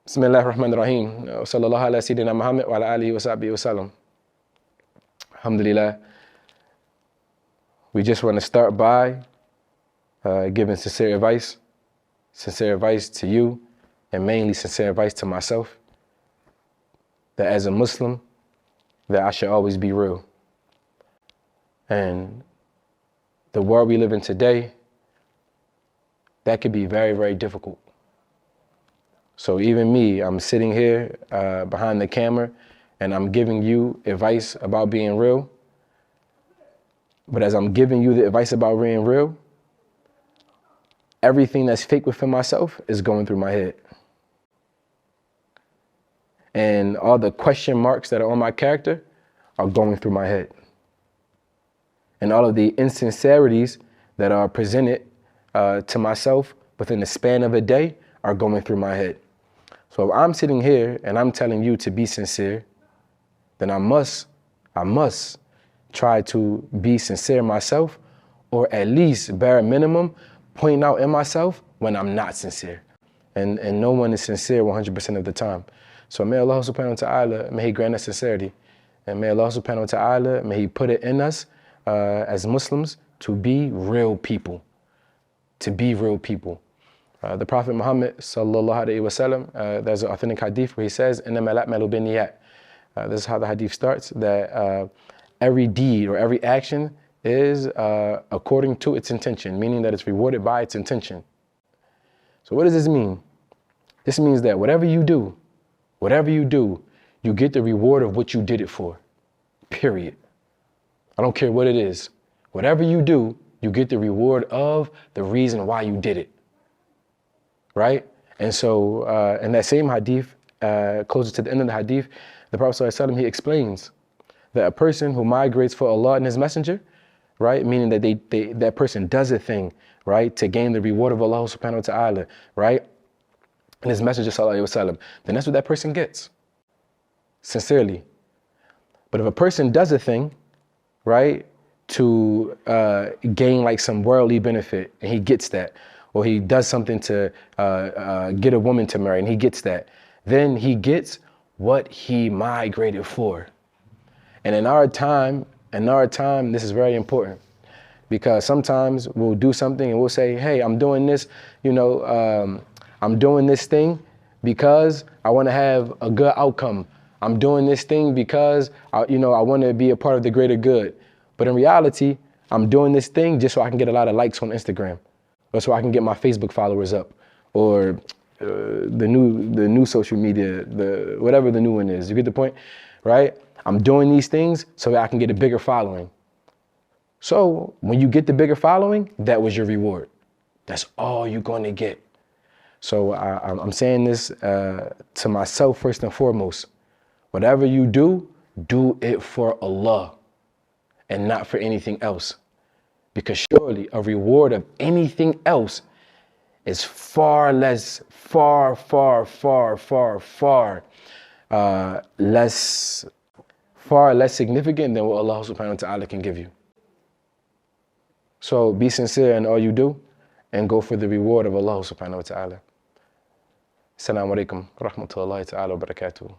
Bismillah ar-Rahman ar-Rahim. Sallallahu ala Sayyidina Muhammad wa ala alihi wa sahbihi wa sallam. Alhamdulillah. We just want to start by giving sincere advice to you, and mainly sincere advice to myself, that as a Muslim, that I should always be real. And the world we live in today, that could be very, very difficult. So even me, I'm sitting here behind the camera and I'm giving you advice about being real. But as I'm giving you the advice about being real, everything that's fake within myself is going through my head. And all the question marks that are on my character are going through my head. And all of the insincerities that are presented to myself within the span of a day are going through my head. So if I'm sitting here and I'm telling you to be sincere, then I must try to be sincere myself, or at least bare minimum point out in myself when I'm not sincere. And no one is sincere 100% of the time. So may Allah subhanahu wa ta'ala, may He grant us sincerity. And may Allah subhanahu wa ta'ala, may He put it in us as Muslims to be real people. To be real people. The Prophet Muhammad sallallahu alayhi wa sallam, there's an authentic hadith where he says, إِنَّمَا الْأَعْمَالُ بِالنِّيَّاتِ. This is how the hadith starts, that every deed or every action is according to its intention, meaning that it's rewarded by its intention. So what does this mean? This means that whatever you do, you get the reward of what you did it for, period. I don't care what it is. Whatever you do, you get the reward of the reason why you did it, right? And so in that same hadith, closer to the end of the hadith, the Prophet ﷺ, he explains that a person who migrates for Allah and His Messenger, right, meaning that that person does a thing, right, to gain the reward of Allah subhanahu wa ta'ala, right, and His Messenger sallallahu alaihi wasallam, then that's what that person gets, sincerely. But if a person does a thing, right, to gain like some worldly benefit, and he gets that, or he does something to get a woman to marry, and he gets that, then he gets what he migrated for. And in our time, this is very important, because sometimes we'll do something and we'll say, hey, I'm doing this, I'm doing this thing because I want to have a good outcome. I'm doing this thing because I want to be a part of the greater good. But in reality, I'm doing this thing just so I can get a lot of likes on Instagram, or so I can get my Facebook followers up, or the new social media, whatever the new one is. You get the point, right? I'm doing these things so that I can get a bigger following. So when you get the bigger following, that was your reward. That's all you're going to get. So I'm saying this to myself first and foremost. Whatever you do it for Allah and not for anything else. Because surely a reward of anything else is far less significant than what Allah subhanahu wa ta'ala can give you. So be sincere in all you do and go for the reward of Allah subhanahu wa ta'ala. Assalamu alaikum wa rahmatullahi ta'ala wa barakatuh.